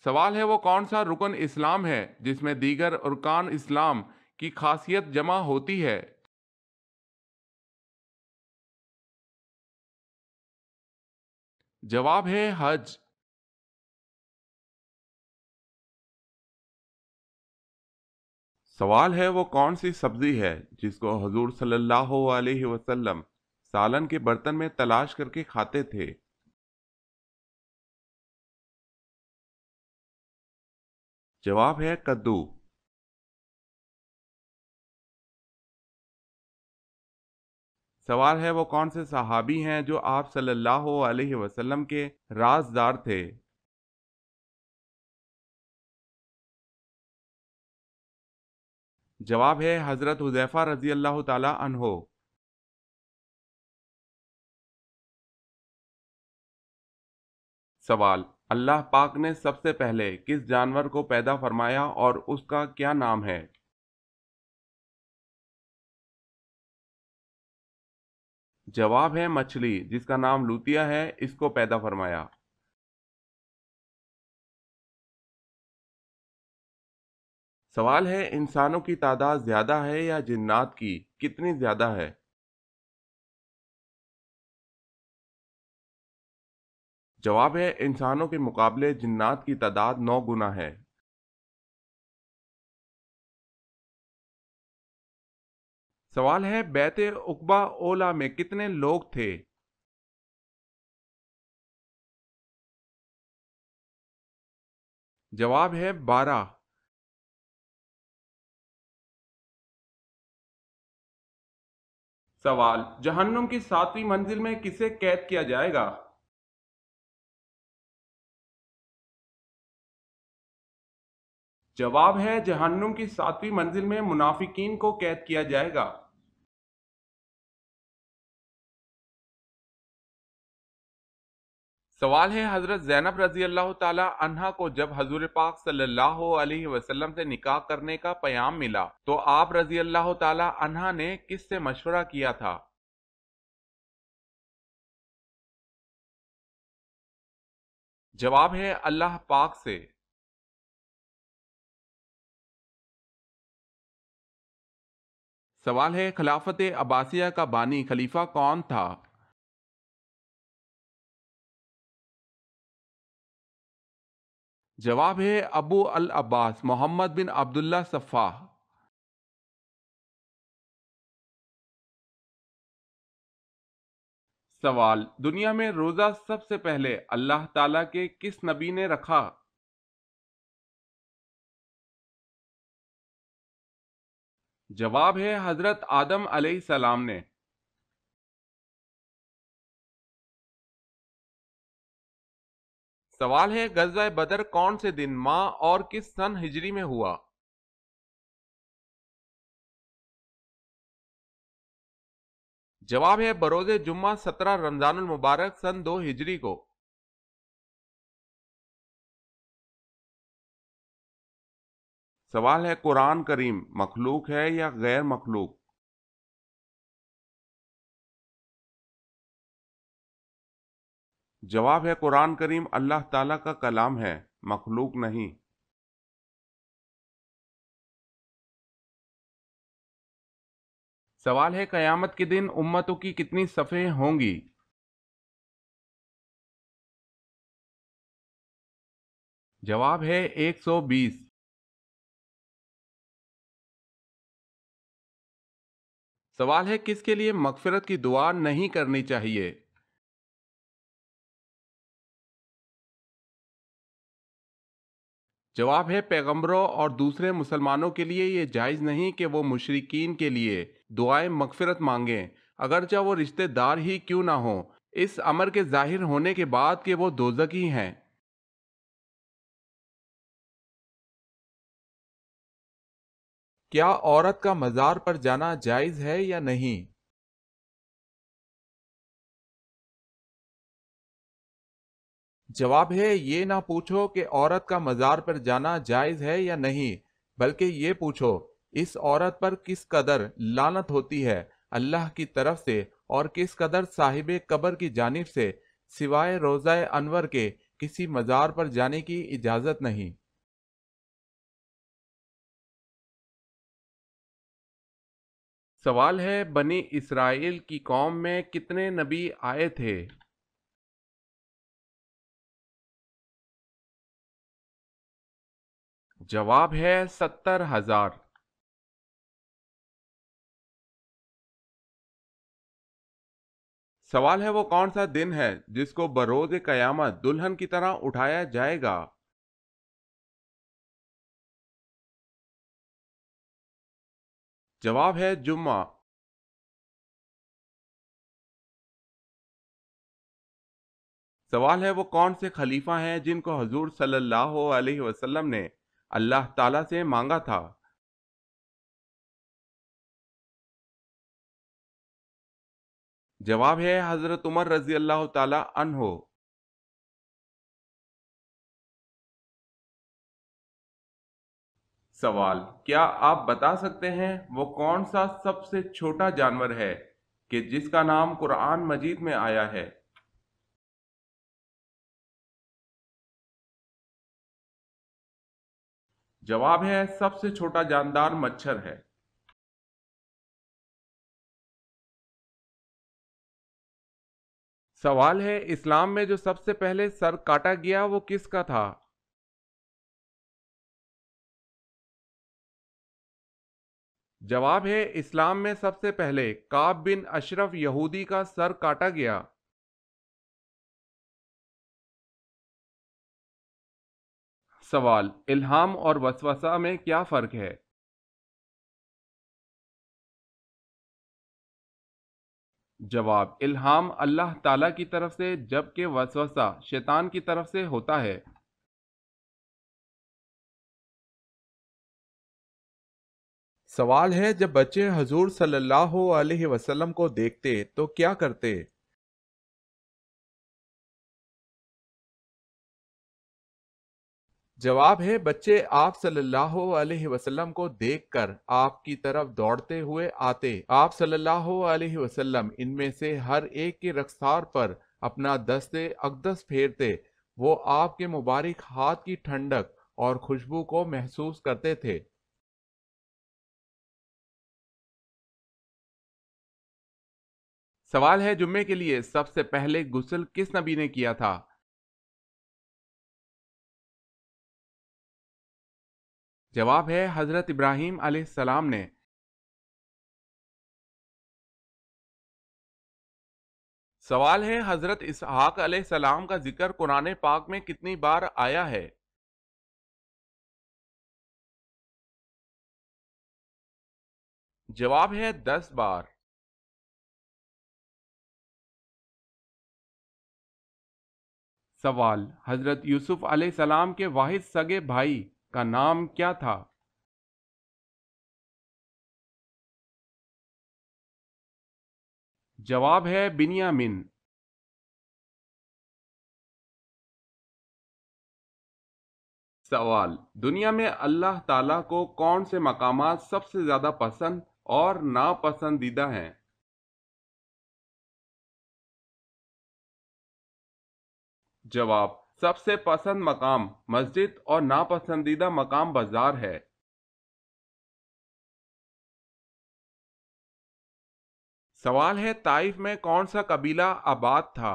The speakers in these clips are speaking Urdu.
سوال ہے وہ کون سا رکن اسلام ہے جس میں دیگر ارکان اسلام کی خاصیت جمع ہوتی ہے؟ جواب ہے حج۔ سوال ہے وہ کون سی سبزی ہے جس کو حضور صلی اللہ علیہ وسلم سالن کے برتن میں تلاش کر کے کھاتے تھے؟ جواب ہے کدو۔ سوال ہے وہ کون سے صحابی ہیں جو آپ صلی اللہ علیہ وسلم کے رازدار تھے؟ جواب ہے حضرت حذیفہ رضی اللہ تعالی عنہ۔ سوال: اللہ پاک نے سب سے پہلے کس جانور کو پیدا فرمایا اور اس کا کیا نام ہے؟ جواب ہے مچھلی، جس کا نام لوتیا ہے، اس کو پیدا فرمایا۔ سوال ہے انسانوں کی تعداد زیادہ ہے یا جنات کی؟ کتنی زیادہ ہے؟ جواب ہے انسانوں کے مقابلے جنات کی تعداد 9 گنا ہے۔ سوال ہے بیت عقبہ اولا میں کتنے لوگ تھے؟ جواب ہے 12۔ سوال: جہنم کی 7ویں منزل میں کسے قید کیا جائے گا؟ جواب ہے جہنم کی 7ویں منزل میں منافقین کو قید کیا جائے گا۔ سوال ہے حضرت زینب رضی اللہ تعالی عنہا کو جب حضور پاک صلی اللہ علیہ وسلم سے نکاح کرنے کا پیام ملا تو آپ رضی اللہ تعالی عنہا نے کس سے مشورہ کیا تھا؟ جواب ہے اللہ پاک سے۔ سوال ہے خلافت عباسیہ کا بانی خلیفہ کون تھا؟ جواب ہے ابو العباس محمد بن عبداللہ صفاح۔ سوال: دنیا میں روزہ سب سے پہلے اللہ تعالیٰ کے کس نبی نے رکھا؟ جواب ہے حضرت آدم علیہ السلام نے۔ سوال ہے غزوہ بدر کون سے دن، ماہ اور کس سن ہجری میں ہوا؟ جواب ہے بروز جمعہ 17 رمضان المبارک سن 2 ہجری کو۔ سوال ہے قرآن کریم مخلوق ہے یا غیر مخلوق؟ جواب ہے قرآن کریم اللہ تعالیٰ کا کلام ہے، مخلوق نہیں۔ سوال ہے قیامت کے دن امتوں کی کتنی صفیں ہوں گی؟ جواب ہے 120۔ سوال ہے کس کے لیے مغفرت کی دعا نہیں کرنی چاہیے؟ جواب ہے پیغمبروں اور دوسرے مسلمانوں کے لیے یہ جائز نہیں کہ وہ مشرکین کے لیے دعائیں مغفرت مانگیں، اگرچہ وہ رشتہ دار ہی کیوں نہ ہوں، اس امر کے ظاہر ہونے کے بعد کہ وہ دوزخی ہیں۔ کیا عورت کا مزار پر جانا جائز ہے یا نہیں؟ جواب ہے یہ نہ پوچھو کہ عورت کا مزار پر جانا جائز ہے یا نہیں، بلکہ یہ پوچھو اس عورت پر کس قدر لعنت ہوتی ہے اللہ کی طرف سے اور کس قدر صاحب قبر کی جانب سے سوائے روضہ انور کے کسی مزار پر جانے کی اجازت نہیں۔ سوال ہے، بنی اسرائیل کی قوم میں کتنے نبی آئے تھے؟ جواب ہے 70,000۔ سوال ہے، وہ کون سا دن ہے جس کو بروز قیامت دلہن کی طرح اٹھایا جائے گا؟ جواب ہے جمعہ۔ سوال ہے، وہ کون سے خلیفہ ہیں جن کو حضور صلی اللہ علیہ وسلم نے اللہ تعالیٰ سے مانگا تھا؟ جواب ہے حضرت عمر رضی اللہ تعالیٰ عنہ۔ سوال، کیا آپ بتا سکتے ہیں وہ کون سا سب سے چھوٹا جانور ہے کہ جس کا نام قرآن مجید میں آیا ہے؟ جواب ہے سب سے چھوٹا جاندار مچھر ہے۔ سوال ہے، اسلام میں جو سب سے پہلے سر کاٹا گیا وہ کس کا تھا؟ جواب ہے اسلام میں سب سے پہلے کعب بن اشرف یہودی کا سر کاٹا گیا۔ سوال، الہام اور وسوسہ میں کیا فرق ہے؟ جواب، الہام اللہ تعالیٰ کی طرف سے جبکہ وسوسہ شیطان کی طرف سے ہوتا ہے۔ سوال ہے، جب بچے حضور صلی اللہ علیہ وسلم کو دیکھتے تو کیا کرتے؟ جواب ہے بچے آپ صلی اللہ علیہ وسلم کو دیکھ کر آپ کی طرف دوڑتے ہوئے آتے۔ آپ صلی اللہ علیہ وسلم ان میں سے ہر ایک کے رخسار پر اپنا دست اقدس پھیرتے، وہ آپ کے مبارک ہاتھ کی ٹھنڈک اور خوشبو کو محسوس کرتے تھے۔ سوال ہے، جمعے کے لیے سب سے پہلے غسل کس نبی نے کیا تھا؟ جواب ہے حضرت ابراہیم علیہ السلام نے۔ سوال ہے، حضرت اسحاق علیہ السلام کا ذکر قرآن پاک میں کتنی بار آیا ہے؟ جواب ہے 10 بار۔ سوال، حضرت یوسف علیہ السلام کے واحد سگے بھائی کا نام کیا تھا؟ جواب ہے بنیامین۔ سوال، دنیا میں اللہ تعالیٰ کو کون سے مقامات سب سے زیادہ پسند اور ناپسندیدہ ہیں؟ جواب، سب سے پسند مقام مسجد اور ناپسندیدہ مقام بازار ہے۔ سوال ہے، طائف میں کون سا قبیلہ آباد تھا؟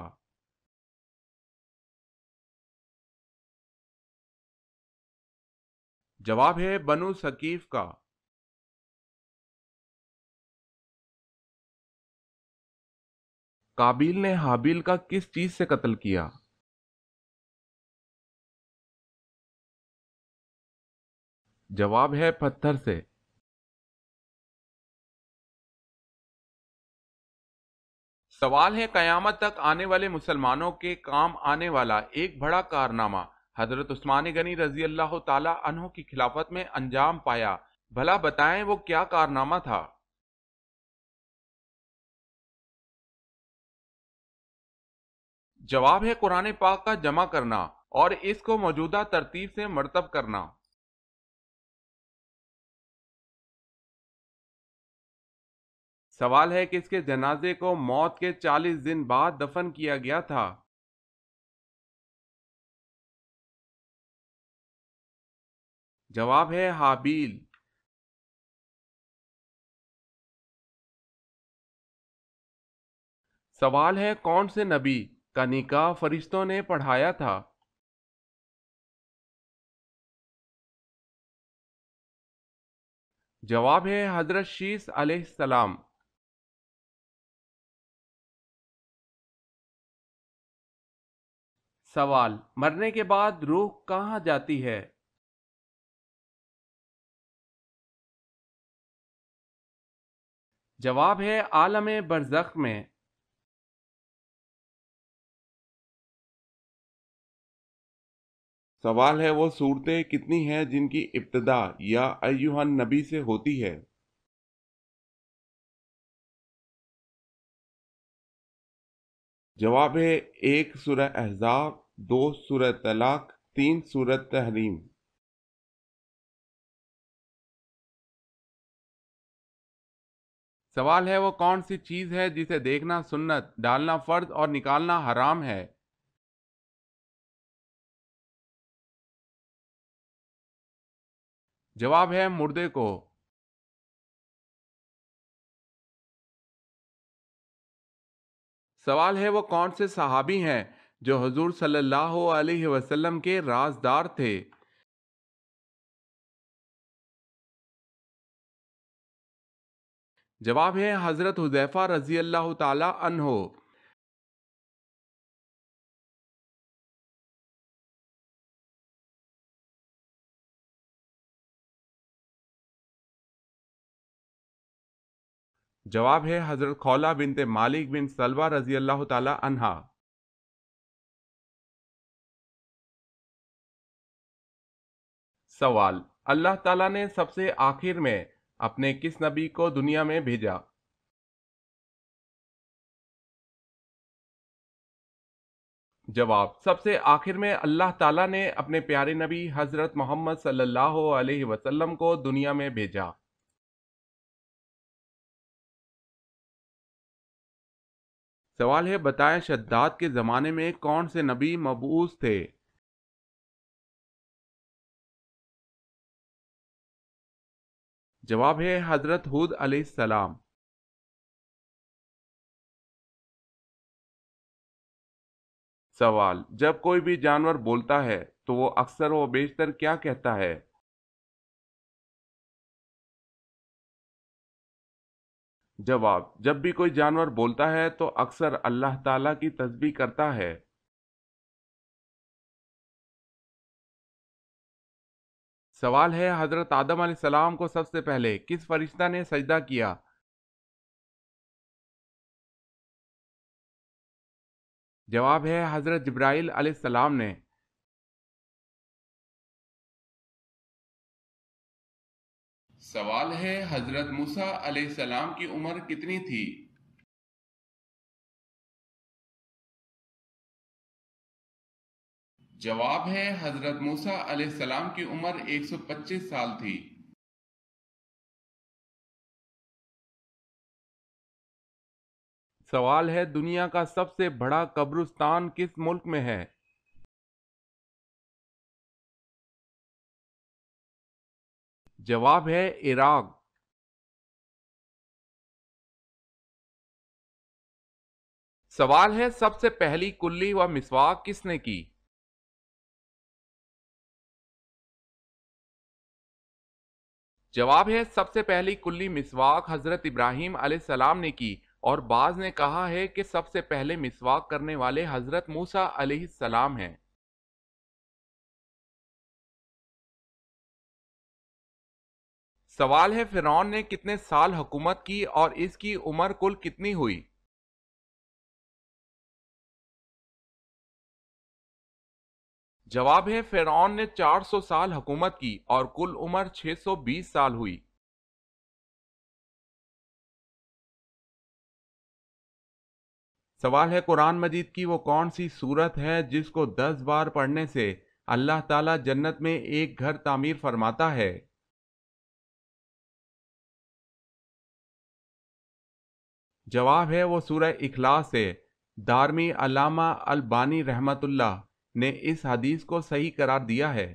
جواب ہے بنو ثقیف کا۔ قابیل نے حابیل کا کس چیز سے قتل کیا؟ جواب ہے پتھر سے۔ سوال ہے، قیامت تک آنے والے مسلمانوں کے کام آنے والا ایک بڑا کارنامہ حضرت عثمان غنی رضی اللہ تعالی عنہ کی خلافت میں انجام پایا، بھلا بتائیں وہ کیا کارنامہ تھا؟ جواب ہے قرآن پاک کا جمع کرنا اور اس کو موجودہ ترتیب سے مرتب کرنا۔ سوال ہے، کہ اس کے جنازے کو موت کے 40 دن بعد دفن کیا گیا تھا؟ جواب ہے حابیل۔ سوال ہے کون سے نبی کا نکاح فرشتوں نے پڑھایا تھا؟ جواب ہے حضرت شیس علیہ السلام۔ سوال، مرنے کے بعد روح کہاں جاتی ہے؟ جواب ہے عالم برزخ میں۔ سوال ہے وہ صورتیں کتنی ہیں جن کی ابتدا یا ایھا النبی سے ہوتی ہے؟ جواب ہے 1 سورہ احزاب، 2 سورہ طلاق، 3 سورہ تحریم۔ سوال ہے وہ کون سی چیز ہے جسے دیکھنا سنت، ڈالنا فرض اور نکالنا حرام ہے؟ جواب ہے مردے کو۔ سوال ہے وہ کون سے صحابی ہیں جو حضور صلی اللہ علیہ وسلم کے رازدار تھے؟ جواب ہے حضرت حذیفہ رضی اللہ تعالی عنہ۔ جواب ہے حضرت خولہ بنت مالک بن سلمہ رضی اللہ تعالی عنہا۔ سوال، اللہ تعالیٰ نے سب سے آخر میں اپنے کس نبی کو دنیا میں بھیجا؟ جواب، سب سے آخر میں اللہ تعالیٰ نے اپنے پیارے نبی حضرت محمد صلی اللہ علیہ وسلم کو دنیا میں بھیجا۔ سوال ہے بتائیں شداد کے زمانے میں کون سے نبی مبعوث تھے؟ جواب ہے حضرت ہود علیہ السلام۔ سوال، جب کوئی بھی جانور بولتا ہے تو وہ اکثر و بیشتر کیا کہتا ہے؟ جواب، جب بھی کوئی جانور بولتا ہے تو اکثر اللہ تعالیٰ کی تسبیح کرتا ہے۔ سوال ہے حضرت آدم علیہ السلام کو سب سے پہلے کس فرشتہ نے سجدہ کیا؟ جواب ہے حضرت جبرائیل علیہ السلام نے۔ سوال ہے حضرت موسیٰ علیہ السلام کی عمر کتنی تھی؟ جواب ہے حضرت موسیٰ علیہ السلام کی عمر 125 سال تھی۔ سوال ہے دنیا کا سب سے بڑا قبرستان کس ملک میں ہے؟ جواب ہے عراق۔ سوال ہے سب سے پہلی کلی و مسواک کس نے کی؟ جواب ہے سب سے پہلی کلی مسواک حضرت ابراہیم علیہ السلام نے کی، اور بعض نے کہا ہے کہ سب سے پہلے مسواک کرنے والے حضرت موسیٰ علیہ السلام ہیں۔ سوال ہے فرعون نے کتنے سال حکومت کی اور اس کی عمر کل کتنی ہوئی؟ جواب ہے فرعون نے 400 سال حکومت کی اور کل عمر 620 سال ہوئی۔ سوال ہے قرآن مجید کی وہ کون سی سورت ہے جس کو 10 بار پڑھنے سے اللہ تعالیٰ جنت میں ایک گھر تعمیر فرماتا ہے؟ جواب ہے وہ سورہ اخلاص ہے۔ دارمی علامہ البانی رحمت اللہ نے اس حدیث کو صحیح قرار دیا ہے۔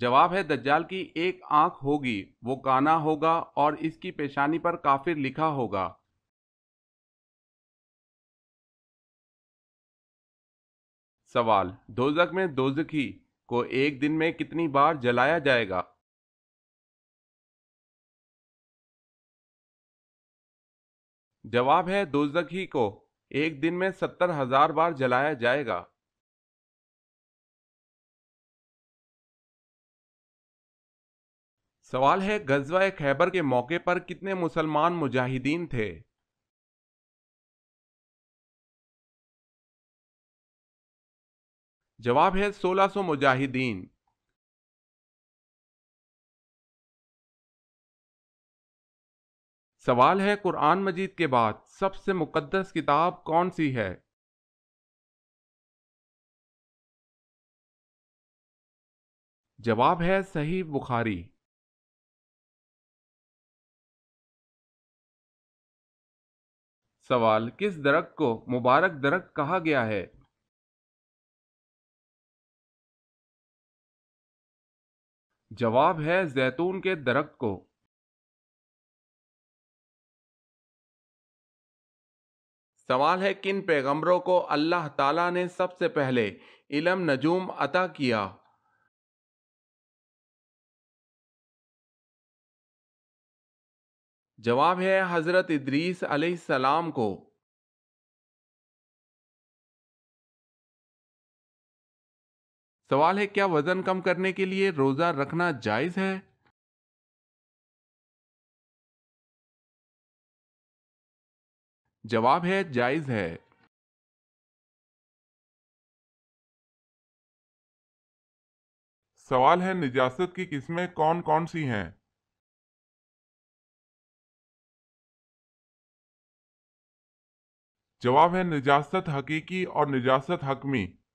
جواب ہے دجال کی ایک آنکھ ہوگی، وہ کانا ہوگا اور اس کی پیشانی پر کافر لکھا ہوگا۔ سوال، دوزخ میں دوزخی کو ایک دن میں کتنی بار جلایا جائے گا؟ جواب ہے دوزخی کو ایک دن میں 70,000 بار جلایا جائے گا۔ سوال ہے غزوہ خیبر کے موقع پر کتنے مسلمان مجاہدین تھے؟ جواب ہے 1600 مجاہدین۔ سوال ہے قرآن مجید کے بعد سب سے مقدس کتاب کون سی ہے؟ جواب ہے صحیح بخاری۔ سوال، کس درخت کو مبارک درخت کہا گیا ہے؟ جواب ہے زیتون کے درخت کو۔ سوال ہے کن پیغمبروں کو اللہ تعالیٰ نے سب سے پہلے علم نجوم عطا کیا؟ جواب ہے حضرت ادریس علیہ السلام کو۔ سوال ہے کیا وزن کم کرنے کے لیے روزہ رکھنا جائز ہے؟ جواب ہے جائز ہے۔ سوال ہے نجاست کی قسمیں کون کون سی ہیں؟ جواب ہے نجاست حقیقی اور نجاست حکمی۔